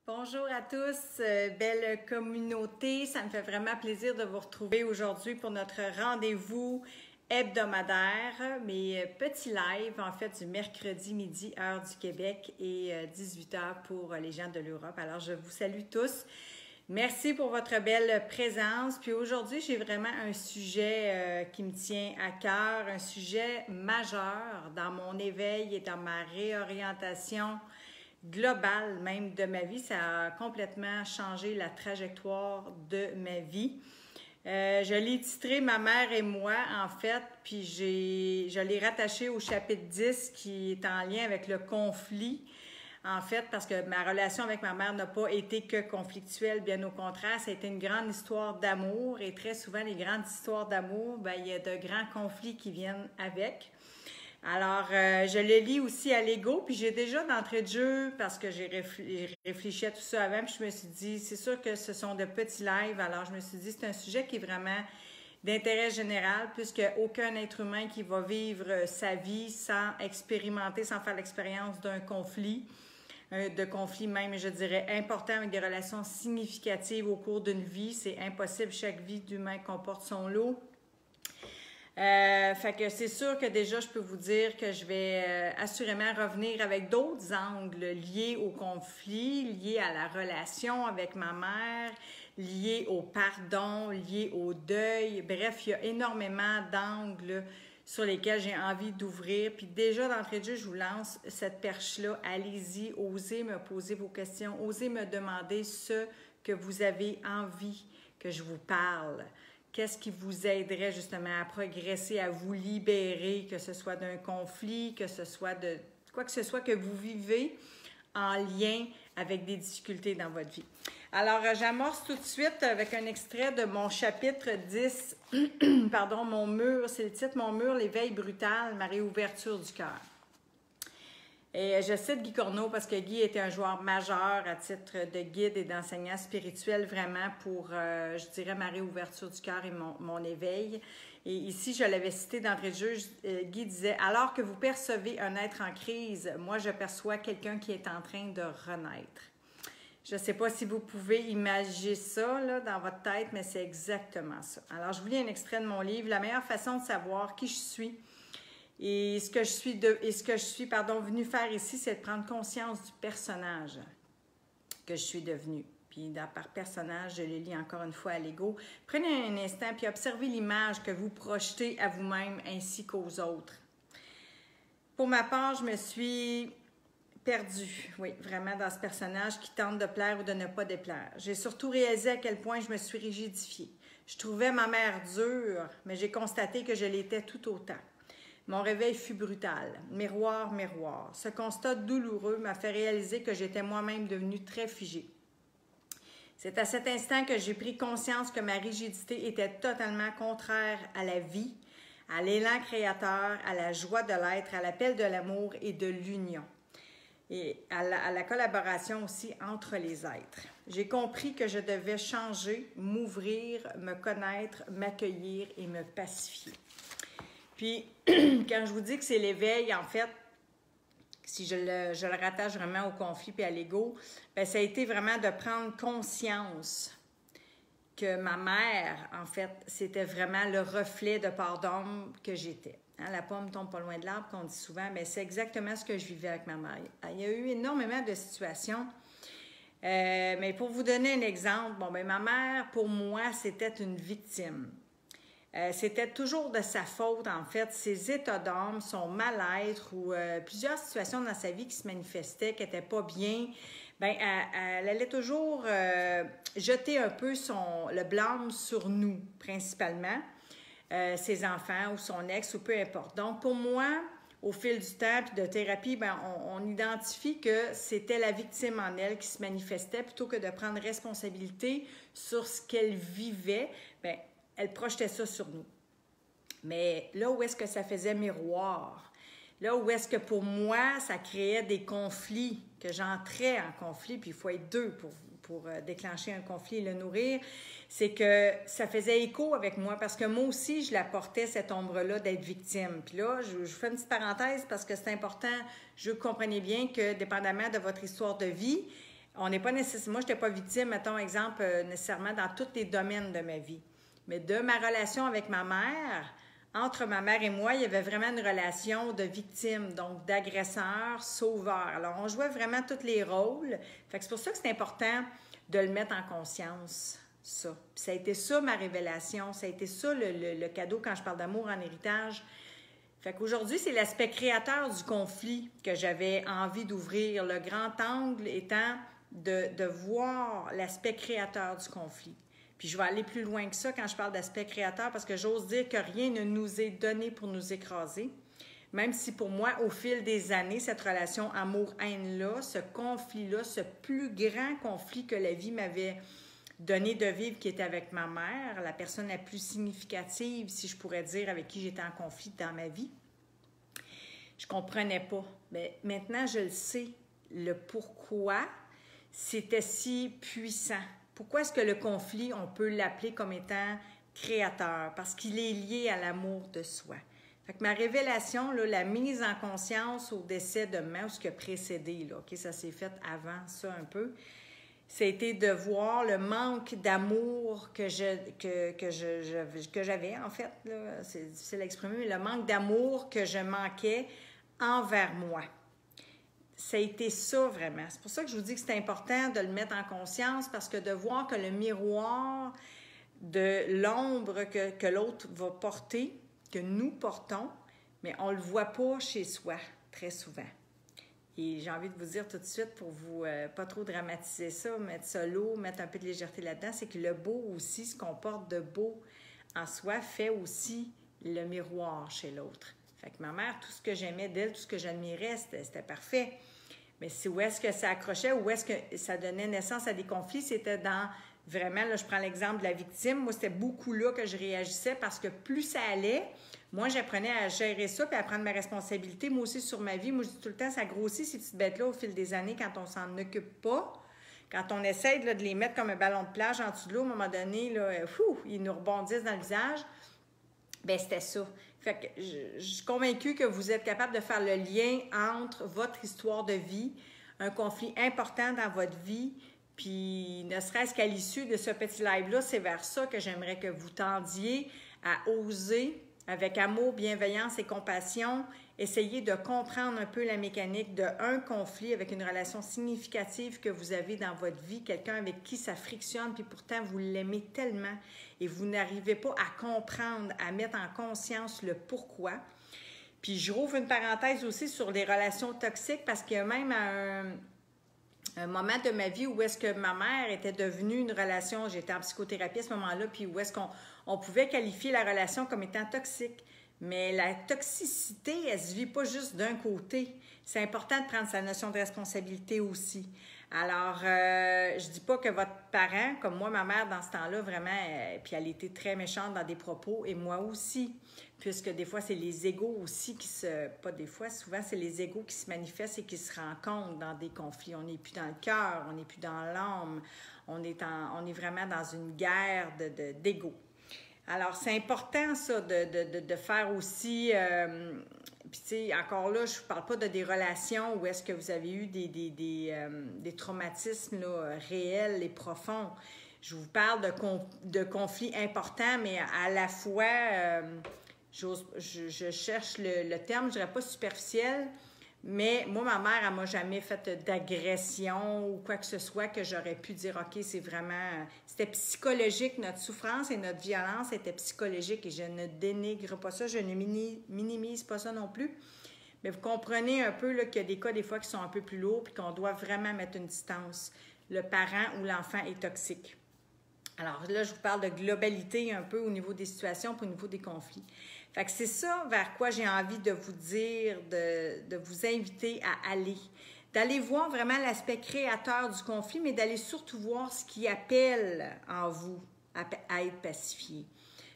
Bonjour à tous, belle communauté. Ça me fait vraiment plaisir de vous retrouver aujourd'hui pour notre rendez-vous hebdomadaire, mes petits lives en fait du mercredi midi, heure du Québec et 18h pour les gens de l'Europe. Alors je vous salue tous. Merci pour votre belle présence. Puis aujourd'hui, j'ai vraiment un sujet qui me tient à cœur, un sujet majeur dans mon éveil et dans ma réorientation globale même de ma vie. Ça a complètement changé la trajectoire de ma vie. Je l'ai titré Ma mère et moi, en fait, puis je l'ai rattaché au chapitre 10 qui est en lien avec le conflit. En fait, parce que ma relation avec ma mère n'a pas été que conflictuelle, bien au contraire, ça a été une grande histoire d'amour et très souvent, les grandes histoires d'amour, bien, il y a de grands conflits qui viennent avec. Alors, je le lis aussi à l'ego, puis j'ai déjà d'entrée de jeu, parce que j'ai réfléchi à tout ça avant, puis je me suis dit, c'est sûr que ce sont de petits lives, alors je me suis dit, c'est un sujet qui est vraiment d'intérêt général, puisque aucun être humain qui va vivre sa vie sans expérimenter, sans faire l'expérience d'un conflit, de conflits même, je dirais, importants avec des relations significatives au cours d'une vie. C'est impossible, chaque vie d'humain comporte son lot. Fait que c'est sûr que déjà, je peux vous dire que je vais assurément revenir avec d'autres angles liés au conflit, liés à la relation avec ma mère, liés au pardon, liés au deuil. Bref, il y a énormément d'angles sur lesquels j'ai envie d'ouvrir. Puis déjà, d'entrée de jeu, je vous lance cette perche-là. Allez-y, osez me poser vos questions, osez me demander ce que vous avez envie que je vous parle. Qu'est-ce qui vous aiderait justement à progresser, à vous libérer, que ce soit d'un conflit, que ce soit de quoi que ce soit que vous vivez en lien avec des difficultés dans votre vie. Alors, j'amorce tout de suite avec un extrait de mon chapitre 10, pardon, Mon mur, c'est le titre, Mon mur, l'éveil brutal, ma réouverture du cœur. Et je cite Guy Corneau parce que Guy était un joueur majeur à titre de guide et d'enseignant spirituel vraiment pour, je dirais, ma réouverture du cœur et mon éveil. Et ici, je l'avais cité d'entrée de jeu, Guy disait « Alors que vous percevez un être en crise, moi, je perçois quelqu'un qui est en train de renaître. » Je ne sais pas si vous pouvez imaginer ça là, dans votre tête, mais c'est exactement ça. Alors, je vous lis un extrait de mon livre « La meilleure façon de savoir qui je suis ». Et ce que je suis, venue faire ici, c'est de prendre conscience du personnage que je suis devenue. Puis par personnage, je le lis encore une fois à l'ego. Prenez un instant puis observez l'image que vous projetez à vous-même ainsi qu'aux autres. Pour ma part, je me suis perdue, oui, vraiment dans ce personnage qui tente de plaire ou de ne pas déplaire. J'ai surtout réalisé à quel point je me suis rigidifiée. Je trouvais ma mère dure, mais j'ai constaté que je l'étais tout autant. Mon réveil fut brutal. Miroir, miroir. Ce constat douloureux m'a fait réaliser que j'étais moi-même devenue très figée. C'est à cet instant que j'ai pris conscience que ma rigidité était totalement contraire à la vie, à l'élan créateur, à la joie de l'être, à l'appel de l'amour et de l'union. Et à la collaboration aussi entre les êtres. J'ai compris que je devais changer, m'ouvrir, me connaître, m'accueillir et me pacifier. Puis, quand je vous dis que c'est l'éveil, en fait, si je le rattache vraiment au conflit et à l'ego, bien, ça a été vraiment de prendre conscience que ma mère, en fait, c'était vraiment le reflet de part d'homme que j'étais. Hein, la pomme tombe pas loin de l'arbre, qu'on dit souvent, mais c'est exactement ce que je vivais avec ma mère. Il y a eu énormément de situations. Mais pour vous donner un exemple, bon, ben, ma mère, pour moi, c'était une victime. C'était toujours de sa faute, en fait, ses états d'âme, son mal-être ou plusieurs situations dans sa vie qui se manifestaient, qui n'étaient pas bien. Bien, elle allait toujours jeter un peu le blâme sur nous, principalement, ses enfants ou son ex ou peu importe. Donc, pour moi, au fil du temps puis de thérapie, bien, on identifie que c'était la victime en elle qui se manifestait plutôt que de prendre responsabilité sur ce qu'elle vivait. Bien, elle projetait ça sur nous. Mais là où est-ce que ça faisait miroir, là où est-ce que pour moi, ça créait des conflits, que j'entrais en conflit, puis il faut être deux pour déclencher un conflit et le nourrir, c'est que ça faisait écho avec moi, parce que moi aussi, je la portais, cette ombre-là, d'être victime. Puis là, je fais une petite parenthèse parce que c'est important, je veux que vous compreniez bien que, dépendamment de votre histoire de vie, On n'est pas nécessairement, moi, je n'étais pas victime, mettons, exemple, nécessairement dans tous les domaines de ma vie. Mais de ma relation avec ma mère, entre ma mère et moi, il y avait vraiment une relation de victime, donc d'agresseur, sauveur. Alors, on jouait vraiment tous les rôles. Fait que c'est pour ça que c'est important de le mettre en conscience, ça. Puis ça a été ça, ma révélation. Ça a été ça, le cadeau quand je parle d'amour en héritage. Fait qu'aujourd'hui, c'est l'aspect créateur du conflit que j'avais envie d'ouvrir. Le grand angle étant de voir l'aspect créateur du conflit. Puis je vais aller plus loin que ça quand je parle d'aspect créateur parce que j'ose dire que rien ne nous est donné pour nous écraser. Même si pour moi, au fil des années, cette relation amour-haine-là, ce conflit-là, ce plus grand conflit que la vie m'avait donné de vivre qui était avec ma mère, la personne la plus significative, si je pourrais dire, avec qui j'étais en conflit dans ma vie, je comprenais pas. Mais maintenant, je le sais, le pourquoi c'était si puissant. Pourquoi est-ce que le conflit, on peut l'appeler comme étant créateur? Parce qu'il est lié à l'amour de soi. Fait que ma révélation, là, la mise en conscience au décès de maman, ou ce qui a précédé, là, okay, ça s'est fait avant ça un peu, c'était de voir le manque d'amour que j'avais, en fait, là, c'est difficile à exprimer, mais le manque d'amour que je manquais envers moi. Ça a été ça, vraiment. C'est pour ça que je vous dis que c'est important de le mettre en conscience parce que de voir que le miroir de l'ombre que l'autre va porter, que nous portons, mais on ne le voit pas chez soi, très souvent. Et j'ai envie de vous dire tout de suite, pour vous pas trop dramatiser ça, mettre ça lourd, mettre un peu de légèreté là-dedans, c'est que le beau aussi, ce qu'on porte de beau en soi, fait aussi le miroir chez l'autre. Fait que ma mère, tout ce que j'aimais d'elle, tout ce que j'admirais, c'était parfait. Mais c'est où est-ce que ça accrochait, où est-ce que ça donnait naissance à des conflits, c'était dans, vraiment, là, je prends l'exemple de la victime, moi, c'était beaucoup là que je réagissais parce que plus ça allait, moi, j'apprenais à gérer ça puis à prendre mes responsabilités, moi aussi, sur ma vie. Moi, je dis tout le temps, ça grossit ces petites bêtes-là au fil des années quand on s'en occupe pas. Quand on essaie là, de les mettre comme un ballon de plage en dessous de l'eau, à un moment donné, là, ils nous rebondissent dans le visage. Bien, c'était ça. Fait que je suis convaincue que vous êtes capable de faire le lien entre votre histoire de vie, un conflit important dans votre vie, puis ne serait-ce qu'à l'issue de ce petit live-là, c'est vers ça que j'aimerais que vous tendiez à oser, avec amour, bienveillance et compassion, essayer de comprendre un peu la mécanique d'un conflit avec une relation significative que vous avez dans votre vie, quelqu'un avec qui ça frictionne, puis pourtant vous l'aimez tellement et vous n'arrivez pas à comprendre, à mettre en conscience le pourquoi. Puis je rouvre une parenthèse aussi sur les relations toxiques parce qu'il y a même un moment de ma vie où est-ce que ma mère était devenue une relation, j'étais en psychothérapie à ce moment-là, puis où est-ce qu'on pouvait qualifier la relation comme étant toxique. Mais la toxicité, elle ne se vit pas juste d'un côté. C'est important de prendre sa notion de responsabilité aussi. Alors, je dis pas que votre parent, comme moi, ma mère, dans ce temps-là, vraiment, puis elle était très méchante dans des propos, et moi aussi, puisque des fois, c'est les égos aussi qui se... Pas des fois, souvent, c'est les égos qui se manifestent et qui se rencontrent dans des conflits. On n'est plus dans le cœur, on n'est plus dans l'âme, on est vraiment dans une guerre d'égos. Alors, c'est important, ça, de faire aussi... puis, tu sais, encore là, je ne parle pas de des relations où est-ce que vous avez eu des traumatismes là, réels et profonds. Je vous parle de conflits importants, mais à la fois, je cherche le terme, je dirais pas superficiel, mais moi, ma mère, elle m'a jamais fait d'agression ou quoi que ce soit que j'aurais pu dire, OK, c'est vraiment... C'était psychologique, notre souffrance et notre violence était psychologique et je ne dénigre pas ça, je ne minimise pas ça non plus. Mais vous comprenez un peu qu'il y a des cas, des fois, qui sont un peu plus lourds puis qu'on doit vraiment mettre une distance. Le parent ou l'enfant est toxique. Alors là, je vous parle de globalité un peu au niveau des situations puis au niveau des conflits. Fait que c'est ça vers quoi j'ai envie de vous dire, de vous inviter à aller. D'aller voir vraiment l'aspect créateur du conflit, mais d'aller surtout voir ce qui appelle en vous à être pacifié.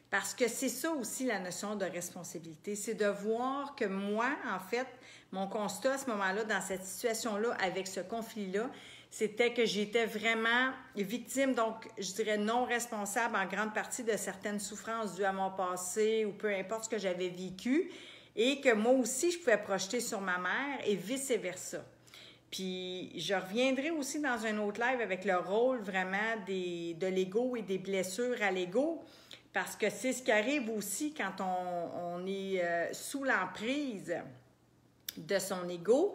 Parce que c'est ça aussi la notion de responsabilité, c'est de voir que moi, en fait, mon constat à ce moment-là, dans cette situation-là, avec ce conflit-là, c'était que j'étais vraiment victime, donc je dirais non responsable en grande partie de certaines souffrances dues à mon passé ou peu importe ce que j'avais vécu et que moi aussi je pouvais projeter sur ma mère et vice-versa. Puis je reviendrai aussi dans un autre live avec le rôle vraiment de l'ego et des blessures à l'ego, parce que c'est ce qui arrive aussi quand on est sous l'emprise de son ego.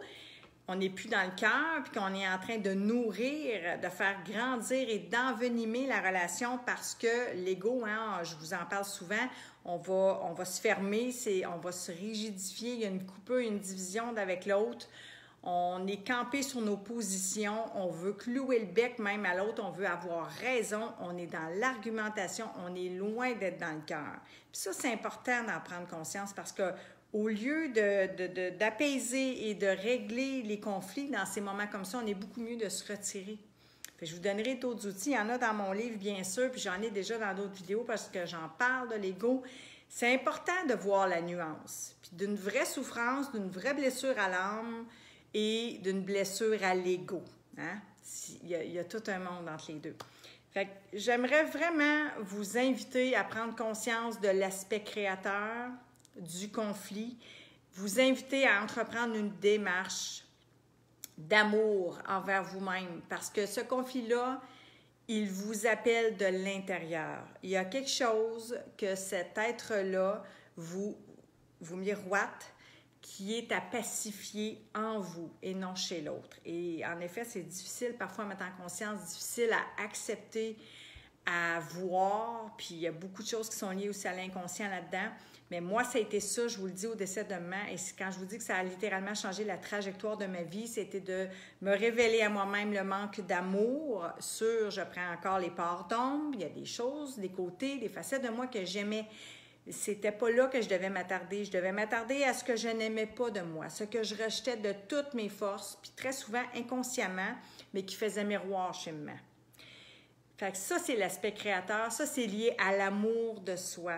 On n'est plus dans le cœur, puis qu'on est en train de nourrir, de faire grandir et d'envenimer la relation parce que l'ego, hein, je vous en parle souvent, on va se fermer, on va se rigidifier, il y a une coupure, une division avec l'autre. On est campé sur nos positions, on veut clouer le bec même à l'autre, on veut avoir raison, on est dans l'argumentation, on est loin d'être dans le cœur. Puis ça, c'est important d'en prendre conscience parce que au lieu d'apaiser et de régler les conflits dans ces moments comme ça, on est beaucoup mieux de se retirer. Puis je vous donnerai d'autres outils. Il y en a dans mon livre, bien sûr, puis j'en ai déjà dans d'autres vidéos parce que j'en parle de l'ego. C'est important de voir la nuance, puis d'une vraie souffrance, d'une vraie blessure à l'âme et d'une blessure à l'ego. Hein? Il y a tout un monde entre les deux. Fait que j'aimerais vraiment vous inviter à prendre conscience de l'aspect créateur du conflit, vous inviter à entreprendre une démarche d'amour envers vous-même parce que ce conflit-là, il vous appelle de l'intérieur. Il y a quelque chose que cet être-là vous miroite qui est à pacifier en vous et non chez l'autre. Et en effet, c'est difficile parfois à mettre en conscience, difficile à accepter, à voir, puis il y a beaucoup de choses qui sont liées aussi à l'inconscient là-dedans. Mais moi, ça a été ça, je vous le dis, au décès de maman. Et quand je vous dis que ça a littéralement changé la trajectoire de ma vie, c'était de me révéler à moi-même le manque d'amour sur, je prends encore les parts d'ombre, il y a des choses, des côtés, des facettes de moi que j'aimais. C'était pas là que je devais m'attarder. Je devais m'attarder à ce que je n'aimais pas de moi, ce que je rejetais de toutes mes forces, puis très souvent inconsciemment, mais qui faisait miroir chez maman. Fait que ça, c'est l'aspect créateur. Ça, c'est lié à l'amour de soi.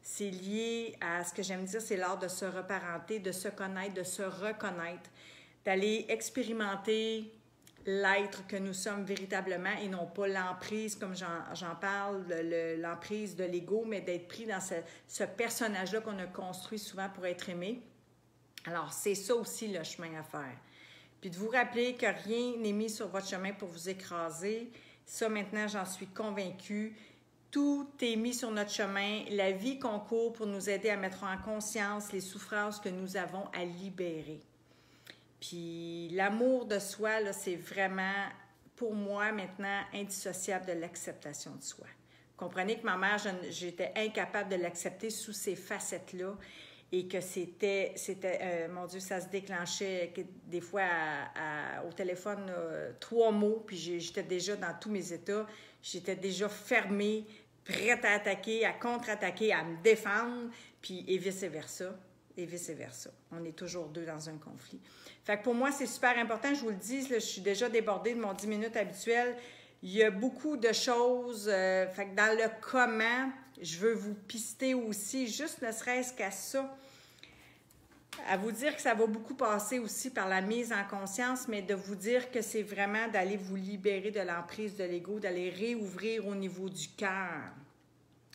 C'est lié à ce que j'aime dire, c'est l'art de se reparenter, de se connaître, de se reconnaître, d'aller expérimenter l'être que nous sommes véritablement et non pas l'emprise, comme j'en parle, l'emprise de l'ego, mais d'être pris dans ce personnage-là qu'on a construit souvent pour être aimé. Alors, c'est ça aussi le chemin à faire. Puis de vous rappeler que rien n'est mis sur votre chemin pour vous écraser. Ça, maintenant, j'en suis convaincue. Tout est mis sur notre chemin. La vie concourt pour nous aider à mettre en conscience les souffrances que nous avons à libérer. Puis l'amour de soi, là, c'est vraiment, pour moi, maintenant, indissociable de l'acceptation de soi. Comprenez que ma mère, j'étais incapable de l'accepter sous ces facettes-là et que c'était mon Dieu, ça se déclenchait des fois au téléphone, 3 mots, puis j'étais déjà dans tous mes états. J'étais déjà fermée, prête à attaquer, à contre-attaquer, à me défendre, puis et vice-versa. Et vice-versa. On est toujours deux dans un conflit. Fait que pour moi, c'est super important. Je vous le dis, là, je suis déjà débordée de mon 10 minutes habituel. Il y a beaucoup de choses. Fait que dans le comment, je veux vous pister aussi, juste ne serait-ce qu'à ça, à vous dire que ça va beaucoup passer aussi par la mise en conscience, mais de vous dire que c'est vraiment d'aller vous libérer de l'emprise de l'ego, d'aller réouvrir au niveau du cœur.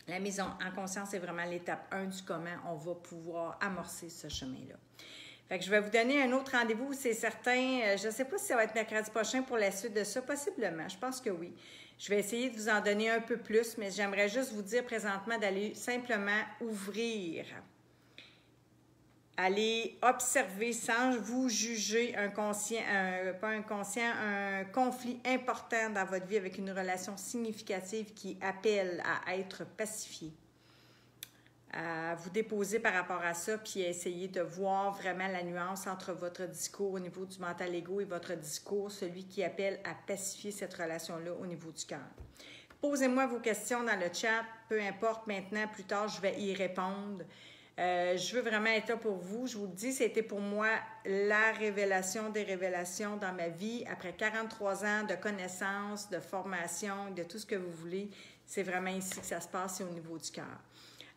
La mise en conscience est vraiment l'étape 1 du comment on va pouvoir amorcer ce chemin-là. Fait que je vais vous donner un autre rendez-vous, c'est certain. Je ne sais pas si ça va être mercredi prochain pour la suite de ça, possiblement. Je pense que oui. Je vais essayer de vous en donner un peu plus, mais j'aimerais juste vous dire présentement d'aller simplement ouvrir. Allez observer sans vous juger un conflit important dans votre vie avec une relation significative qui appelle à être pacifiée. À vous déposer par rapport à ça, puis à essayer de voir vraiment la nuance entre votre discours au niveau du mental ego et votre discours, celui qui appelle à pacifier cette relation-là au niveau du cœur. Posez-moi vos questions dans le chat, peu importe maintenant, plus tard, je vais y répondre. Je veux vraiment être là pour vous. Je vous le dis, c'était pour moi la révélation des révélations dans ma vie. Après 43 ans de connaissances, de formation, de tout ce que vous voulez, c'est vraiment ici que ça se passe, au niveau du cœur.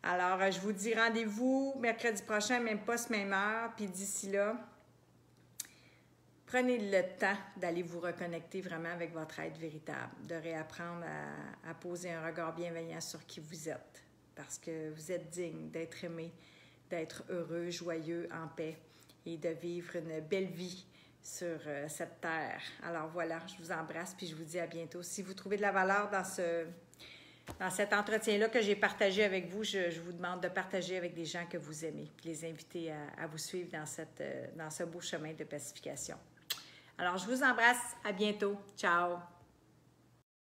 Alors, je vous dis rendez-vous mercredi prochain, même pas ce même heure. Puis d'ici là, prenez le temps d'aller vous reconnecter vraiment avec votre être véritable, de réapprendre à poser un regard bienveillant sur qui vous êtes, parce que vous êtes digne d'être aimé, d'être heureux, joyeux, en paix et de vivre une belle vie sur cette terre. Alors voilà, je vous embrasse puis je vous dis à bientôt. Si vous trouvez de la valeur dans cet entretien-là que j'ai partagé avec vous, je vous demande de partager avec des gens que vous aimez, puis les inviter à vous suivre dans ce beau chemin de pacification. Alors, je vous embrasse. À bientôt. Ciao!